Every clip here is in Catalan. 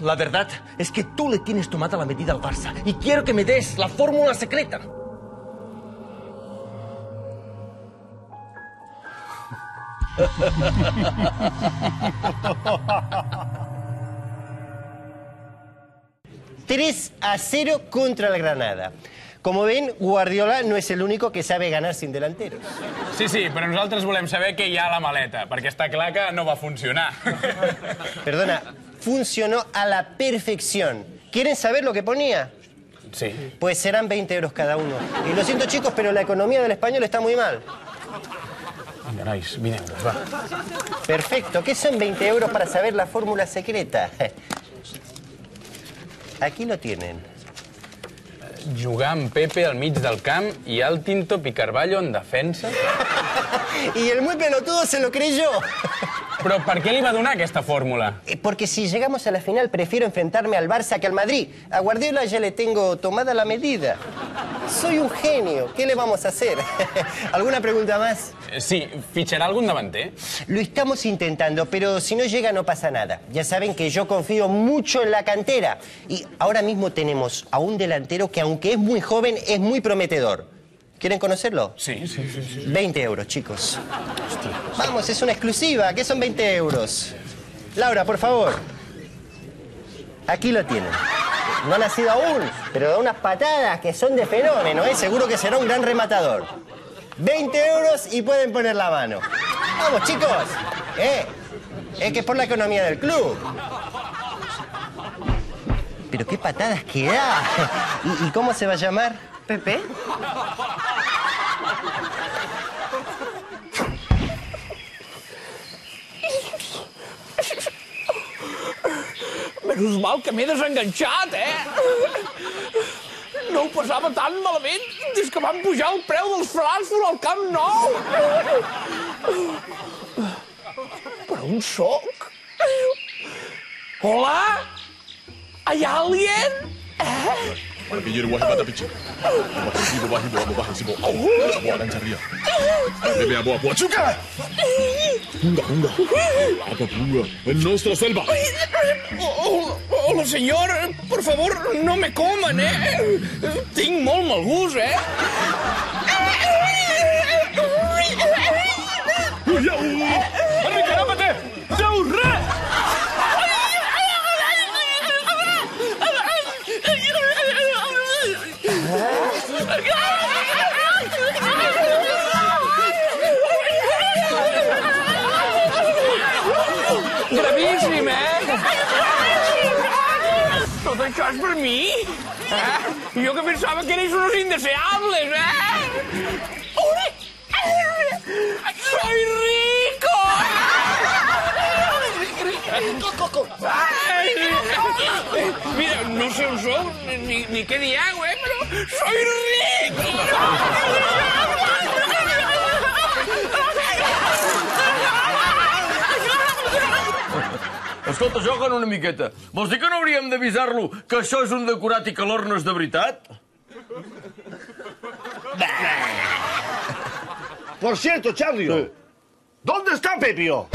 La verdad es que tú le tienes tomada la medida al Barça y quiero que me des la fórmula secreta. ...3-0 contra el Granada. Como ven, Guardiola no es el único que sabe ganar sin delanteros. Sí, però nosaltres volem saber què hi ha a la maleta, perquè està clar que no va funcionar. Perdona, funcionó a la perfección. ¿Quieren saber lo que ponía? Sí. Pues serán 20 euros cada uno. Y lo siento, chicos, pero la economía del español está muy mal. Vinga, nois, 20 euros, va. Perfecto. ¿Qué son 20 euros para saber la fórmula secreta? Aquí lo tienen. Jugar amb Pepe al mig del camp i al Tinto Picarballo en defensa. Y el muy pelotudo se lo creyó. Però per què li va donar aquesta fórmula? Porque si llegamos a la final prefiero enfrentarme al Barça que al Madrid. A Guardiola ya le tengo tomada la medida. Soy un genio. ¿Qué le vamos a hacer? ¿Alguna pregunta más? Sí, fitxarà algun davanter? Lo estamos intentando, pero si no llega no pasa nada. Ya saben que yo confío mucho en la cantera. Y ahora mismo tenemos a un delantero que, aunque es muy joven, es muy prometedor. ¿Quieren conocerlo? Sí. 20 euros, chicos. Vamos, es una exclusiva. ¿Qué son 20 euros? Laura, por favor. Aquí lo tienen. No ha nacido aún, pero da unas patadas que son de fenómeno, ¿eh? Seguro que será un gran rematador. 20 euros y pueden poner la mano. Vamos, chicos. Es que es por la economía del club. Pero qué patadas que da. ¿Y cómo se va a llamar? Pepe. Menys mal que m'he desenganxat, No ho passava tan malament des que van pujar el preu dels Frankfurt al Camp Nou. Però on soc? Hola? Hi ha alien? Bigir واحد بعد بيجي أبو واحد أبو واحد سيبو أبو على جريا بيبي أبو شوكا hunga en nuestra selva. Hola, senyor. Por favor, no me coman, Tinc molt mal gust, Arri, caràpate! Déu, res! Gravíssim, Tot això és per mi? Jo que pensava que eres unos indeseables, ¡Soy rico! Mira, no sé on sou ni què dieu, però soy rico! Escolta, juguen una miqueta. Vols dir que no hauríem d'avisar-lo que això és un decorat i que l'or no és de veritat? Por cierto, Charlie, ¿dónde está Pepio?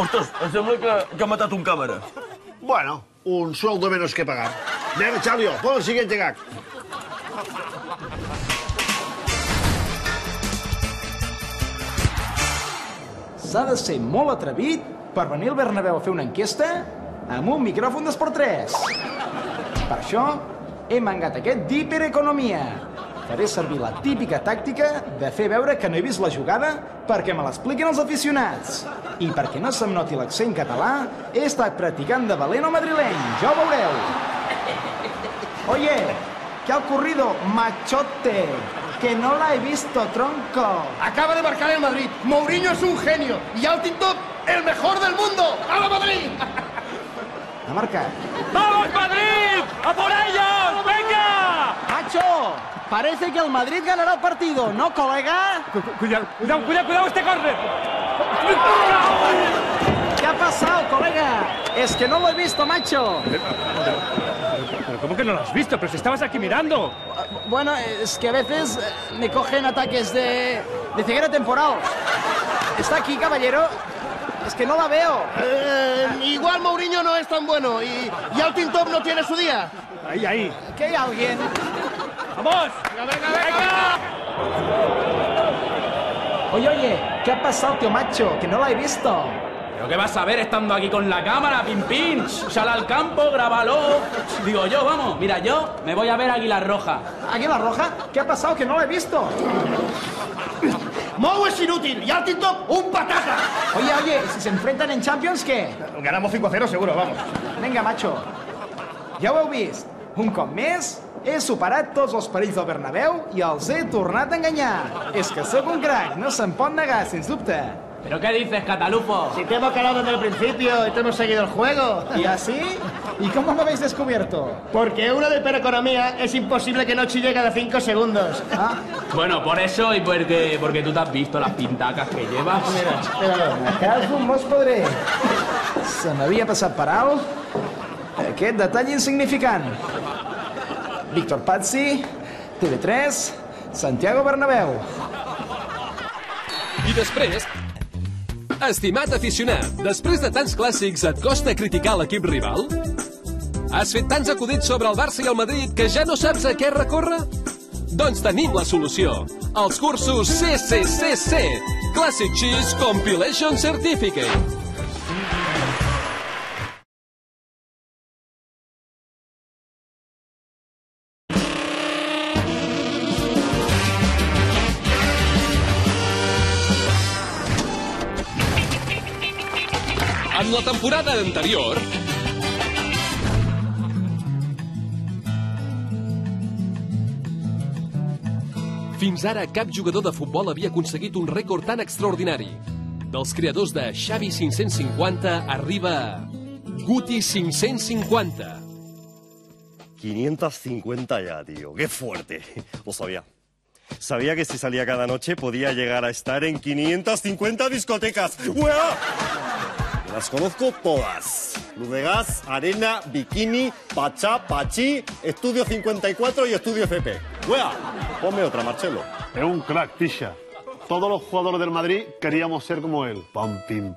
Ostres, em sembla que ha matat un càmera. Bueno, un sueldo menos que pagar. Venga, Charlie, pon el siguiente gag. S'ha de ser molt atrevit per venir al Bernabéu a fer una enquesta amb un micròfon d'Esport 3. Per això he mangat aquest d'hipereconomia. Faré servir la típica tàctica de fer veure que no he vist la jugada perquè me l'expliquin els aficionats. I perquè no se'm noti l'accent català, he estat practicant de valent o madrileny. Ja ho veureu. Oye, ¿qué ha ocurrido, machote? Que no la he visto, tronco. Acaba de marcar el Madrid. Mourinho es un genio. Y al Tinto, el mejor del mundo. ¡A la Madrid! Ha marcat. ¡Vamos, Madrid! ¡A por ellos! ¡Venga! Macho, parece que el Madrid ganará el partido, ¿no, colega? Cuidado, este córner. ¿Qué ha pasado, colega? Es que no lo he visto, macho. ¿Pero cómo que no lo has visto? Pero si estabas aquí mirando. Bueno, es que a veces me cogen ataques de ceguera temporal. Está aquí, caballero. Es que no la veo. Igual Mourinho no es tan bueno y Altin Top no tiene su día. Ahí. ¿Que hay alguien? ¡Vamos! ¡Venga! Oye, ¿qué ha pasado, tío macho? Que no la he visto. ¿Pero qué vas a ver estando aquí con la cámara, pim pim? Sal al campo, grábalo. Digo yo, vamos, mira, yo me voy a ver Águila Roja. ¿Águila Roja? ¿Qué ha pasado? Que no la he visto. Mou es inútil y Altin Top un patata. Oye, si se enfrentan en Champions, ¿qué? Ganamos 5-0 seguro, vamos. Vinga, macho. Ja ho heu vist. Un cop més, he superat tots els perills del Bernabéu i els he tornat a enganyar. És que sóc un crack, no se'n pot negar, sens dubte. ¿Pero qué dices, Catalufo? Si te hemos calado desde el principio y te hemos seguido el juego. ¿Y así? ¿Y cómo me habéis descubierto? Porque uno de hipereconomía es imposible que no chille cada 5 segundos. Ah, Bueno, por eso y porque tú te has visto las pintacas que llevas. acaso mos podré. Se m'havia passat per alt aquest detall insignificant. Víctor Pazzi, TV3, Santiago Bernabéu. I després... Estimat aficionat, després de tants clàssics et costa criticar l'equip rival? Has fet tants acudits sobre el Barça i el Madrid que ja no saps a què recórrer? Doncs tenim la solució. Els cursos CCCC, Classic Cheese Compilation Certificate. En la temporada anterior... Fins ara cap jugador de futbol havia aconseguit un rècord tan extraordinari. Dels creadors de Xavi 550 arriba Guti 550. 550 ya, tío. ¡Qué fuerte! Lo sabía. Sabía que si salía cada noche podía llegar a estar en 550 discotecas. ¡Uea! Las conozco todas. Luz de Gas, Arena, Bikini, Pachá, Pachí, Estudio 54 y Estudio FP. ¡Uea! Ponme otra, Marcelo. Es un crack, Tisha. Todos los jugadores del Madrid queríamos ser como él. Pam, pim,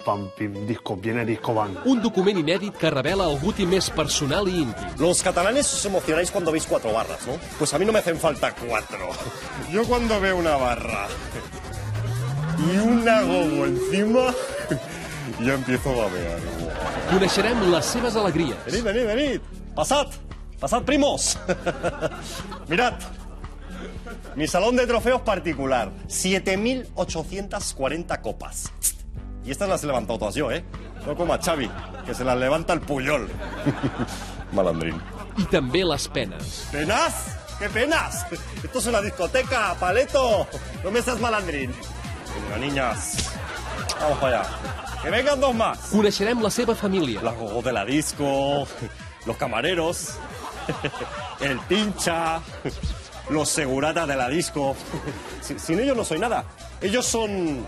disco viene, disco van. Un document inèdit que revela el Guti més personal i íntim. Los catalanes os emocionáis cuando veis 4 barras, ¿no? Pues a mí no me hacen falta 4. Yo cuando veo una barra y una gogo encima, ya empiezo a babear. Coneixerem les seves alegries. Venid. Pasad, primos. Mirad. Mi salón de trofeos particular. 7.840 copas. Y estas las he levantado todas yo, ¿eh? No como a Xavi, que se las levanta el Puyol. Malandrín. I també les penes. ¿Penas? ¿Qué penas? Esto es una discoteca, paleto. No me seas malandrín. Venga, niñas. Vamos para allá. Que vengan 2 más. Coneixerem la seva família. Las gogos de la disco, los camareros, el pincha, los seguratas de la disco. Sin ellos no soy nada. Ellos son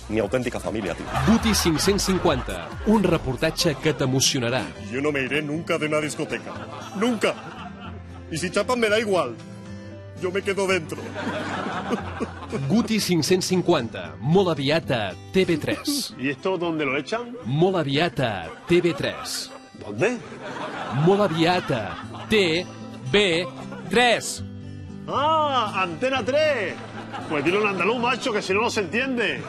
mi auténtica familia, tío. Guti 550, un reportatge que t'emocionarà. Yo no me iré nunca de una discoteca. Nunca. Y si chapan me da igual. Yo me quedo dentro. Guti 550, molt aviat a TV3. ¿Y esto dónde lo echan? Molt aviat a TV3. ¿Dónde? Molt aviat a TV3. ¡Ah! ¡Antena 3! Pues dilo en andaluz, macho, que si no, no se entiende.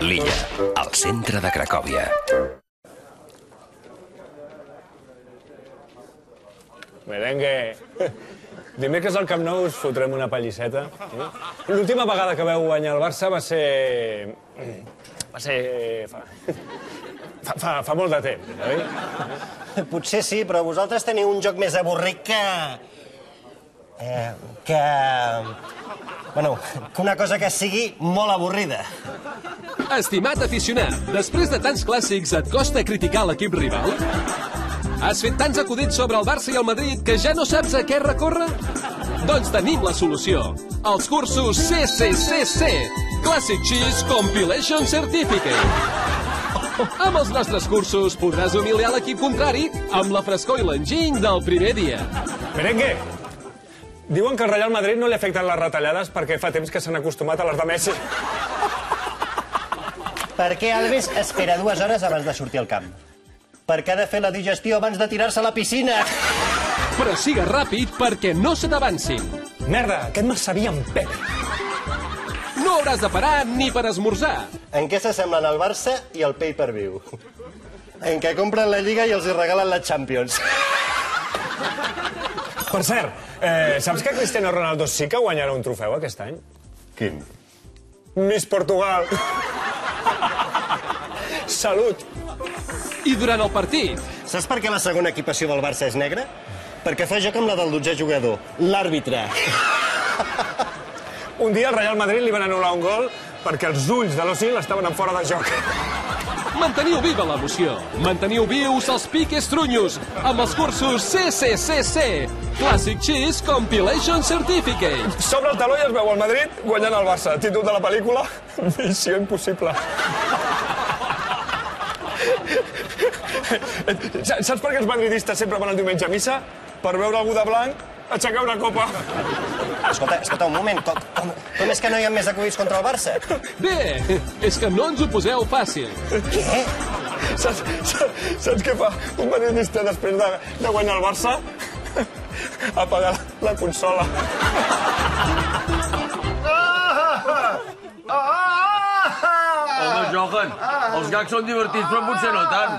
L'Illa, al centre de Cracòvia. Merengue. Dimecres al Camp Nou us fotrem una pallisseta. L'última vegada que veu guanyar el Barça va ser... Fa molt de temps, oi? Potser sí, però vosaltres teniu un joc més avorrit que una cosa que sigui molt avorrida. Estimat aficionat, després de tants clàssics et costa criticar l'equip rival? Has fet tants acudits sobre el Barça i el Madrid que ja no saps a què recórrer? Doncs tenim la solució. Els cursos CCCC, Classic Cheese Compilation Certificate. Amb els nostres cursos podràs humiliar l'equip contrari amb la frescor i l'enginy del primer dia. Merengue, Diuen que al Real Madrid no li afecten les retallades perquè fa temps que s'han acostumat a les de Messi. Per què Alves espera 2 hores abans de sortir al camp? Perquè ha de fer la digestió abans de tirar-se a la piscina. Però siga ràpid perquè no se t'avancin. Merda, aquest m'assabia amb Pepe. No hauràs de parar ni per esmorzar. En què s'assemblen el Barça i el pay-per-view? En què compren la Lliga i els hi regalen la Champions. Per cert, saps que Cristiano Ronaldo sí que guanyarà un trofeu aquest any? Quin? Miss Portugal. Salut. I durant el partit? Saps per què la segona equipació del Barça és negra? Perquè fa joc amb la del 12è jugador, l'àrbitre. Un dia al Real Madrid li van anul·lar un gol perquè els ulls de l'Osil estaven en fora de joc. Manteniu viva l'emoció. Manteniu vius els piques trunyos amb els cursos CCCC. Classic Cheese Compilation Certificate. Sobre el taló i es veu el Madrid guanyant el Barça. Títol de la pel·lícula, Missió Impossible. Saps per què els madridistes sempre van el diumenge a missa? Per veure algú de blanc aixecar una copa. Escolta, un moment. Com és que no hi ha més acudits contra el Barça? Bé, és que no ens ho poseu fàcil. Què? Saps què fa un madridista després de guanyar el Barça? Apagar la consola. Home, Johan, els gags són divertits, però potser no tant.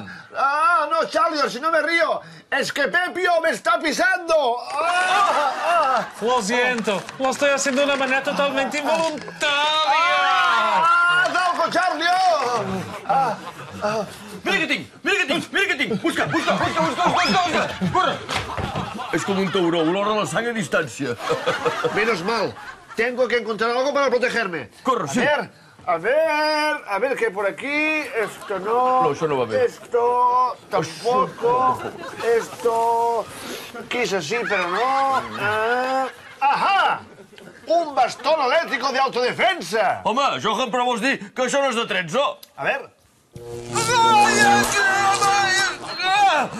No, Charlie, si no me río. Es que Pepio me está pisando. Lo siento, lo estoy haciendo de una manera totalmente involuntaria. ¡Dauco, Charlie! Mira que tinc! Busca! Corre! És com un tauró, olor a la sang a distància. Menos mal. Tengo que encontrar algo para protegerme. Corre, sí. A ver, que por aquí, esto no... No, això no va bé. Esto tampoco, esto... Quizás sí, pero no... ¡Ajá! Un bastón eléctrico de autodefensa. Home, Johan, però vols dir que això no és de Trezzo? A ver.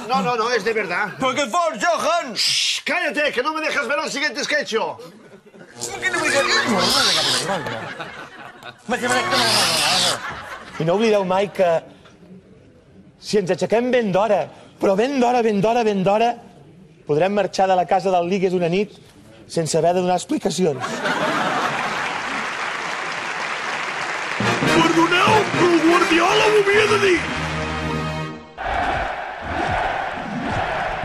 No, es de verdad. ¿Pero qué fos, Johan? Shh, cállate, que no me dejas ver el siguiente sketch. I no oblideu mai que si ens aixequem ben d'hora, però ben d'hora, podrem marxar de la casa del Ligues una nit sense haver de donar explicacions. Perdoneu, però el Guardiola ho havia de dir.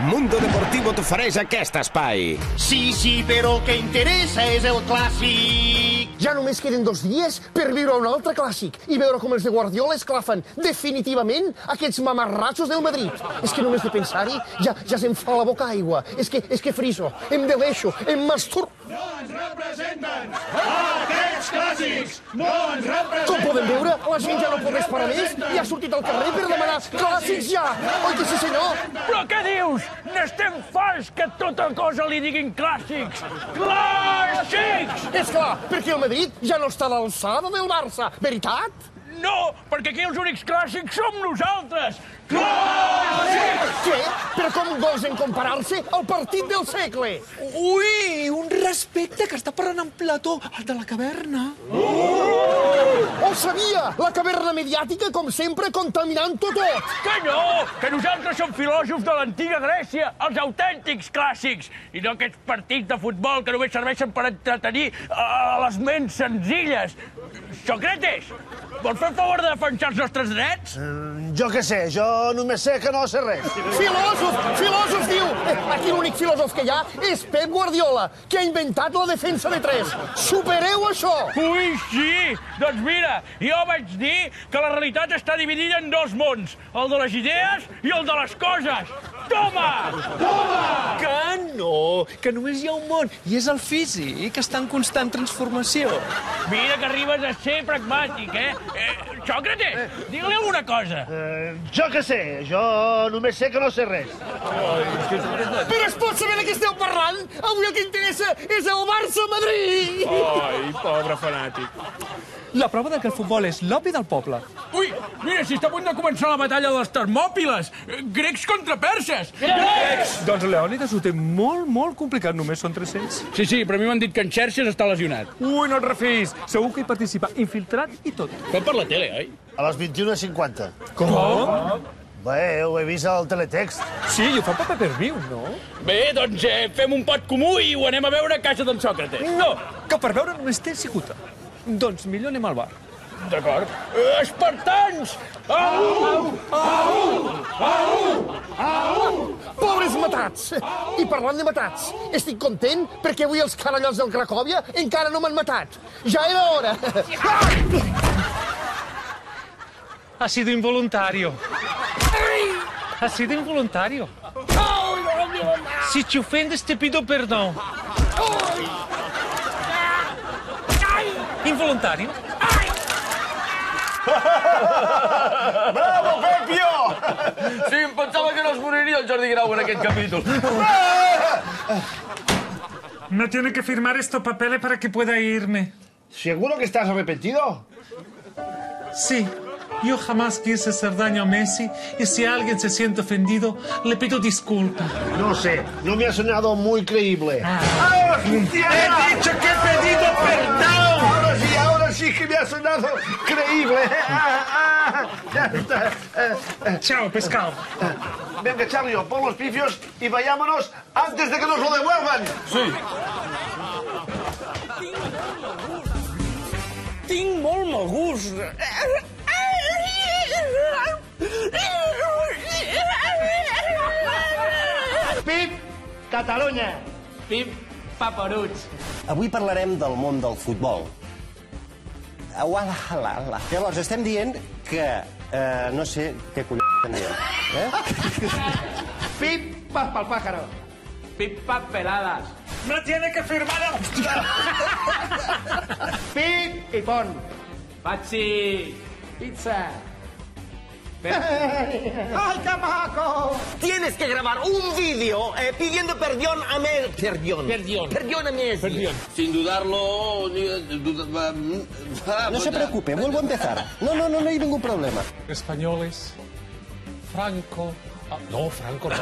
Mundo Deportivo t'ofereix aquest espai. Sí, però el que interessa és el clàssic. Ja només queden 2 dies per viure un altre clàssic i veure com els de Guardiola esclafen definitivament aquests mamarratxos del Madrid. És que només de pensar-hi ja se'm fa la boca aigua. És que friso, em deleixo, em masturbo. No ens representen! Aquests clàssics no ens representen! Com podem veure, la gent ja no pot esperar més i ha sortit al carrer per demanar clàssics ja. Oi que sí, senyor? Però què dius? N'estem farts que tota cosa li diguin clàssics! Clàssics! És clar, perquè el Madrid ja no està a l'alçada del Barça, veritat? No, perquè aquí els únics clàssics som nosaltres! Clàssics! Què? Però com gosen comparar-se al partit del segle? Ui, un respecte que està parlant en Plató, el de la caverna. Ho sabia! La caverna mediàtica, com sempre, contaminant-ho tot! Que no! Que nosaltres som filòsofs de l'antiga Grècia, els autèntics clàssics, i no aquests partits de futbol que només serveixen per entretenir a les ments senzilles. Sòcrates, vols fer el favor de defensar els nostres drets? Jo què sé, jo només sé que no sé res. Filòsof, diu! Aquí l'únic filòsof que hi ha és Pep Guardiola, que ha inventat la defensa de 3. Supereu això! Ui, sí! Doncs mira, jo vaig dir que la realitat està dividida en 2 mons, el de les idees i el de les coses. Toma! Que no, que només hi ha un món, i és el físic, que està en constant transformació. Mira que arribes a ser pragmàtic, Sòcrates, digue-li alguna cosa. Jo què sé, jo només sé que no sé res. Però es pot saber de què esteu parlant? Avui el que interessa és el Barça-Madrid! Ai, Pobre fanàtic. La prova que el futbol és l'opi del poble. Ui, mira, si està a punt de començar la batalla de les Termòpiles. Grecs contra perses. Grecs! Doncs Leònidas ho té molt complicat, només són 300. Sí, però a mi m'han dit que en Xerxes està lesionat. Ui, no et refis, segur que hi participa, infiltrat i tot. Tot per la tele, oi? A les 21:50. Com? Bé, ho he vist al teletext. Sí, i ho fa Papa per viu, no? Bé, doncs fem un pot comú i ho anem a veure a casa d'en Sòcrates. No, que per veure només té cicuta. Doncs millor anem al bar. D'acord. Espartans! Au! Pobres matats! I parlant de matats, estic content perquè avui els canallots del Cracòvia encara no m'han matat. Ja era hora. Ha sido involuntario. Ha sido involuntario. Si te ofendes, te pido perdón. Involuntario. Bravo, Pepio! Sí, em pensava que no es moriria el Jordi Grau en aquest capítol. Me tiene que firmar estos papeles para que pueda irme. ¿Seguro que estás arrepentido? Sí, yo jamás quise hacer daño a Messi y si alguien se siente ofendido, le pido disculpas. No sé, no me ha sonado muy creíble. ¡He dicho que he pedido perdón! Ahora sí que me ha sonado creíble. Chao, pescado. Venga, Charlie, pon los pifios y vayámonos antes de que nos lo devuelvan. Sí. Tinc molt mal gust. Pip, Catalunya. Pip, paperuts. Avui parlarem del món del futbol. Llavors, estem dient que... no sé què collons estem dient. Pip, pap pel pájaro. Pip, pap, peladas. ¡Me tiene que firmar! Pip i pon. Pachi. Pizza. ¡Ay, qué maco! Tienes que grabar un vídeo pidiendo perdón a Messi. Perdón a Messi. Sin dudarlo... No se preocupe, vuelvo a empezar. No hay ningún problema. Españoles, Franco... No, Franco no.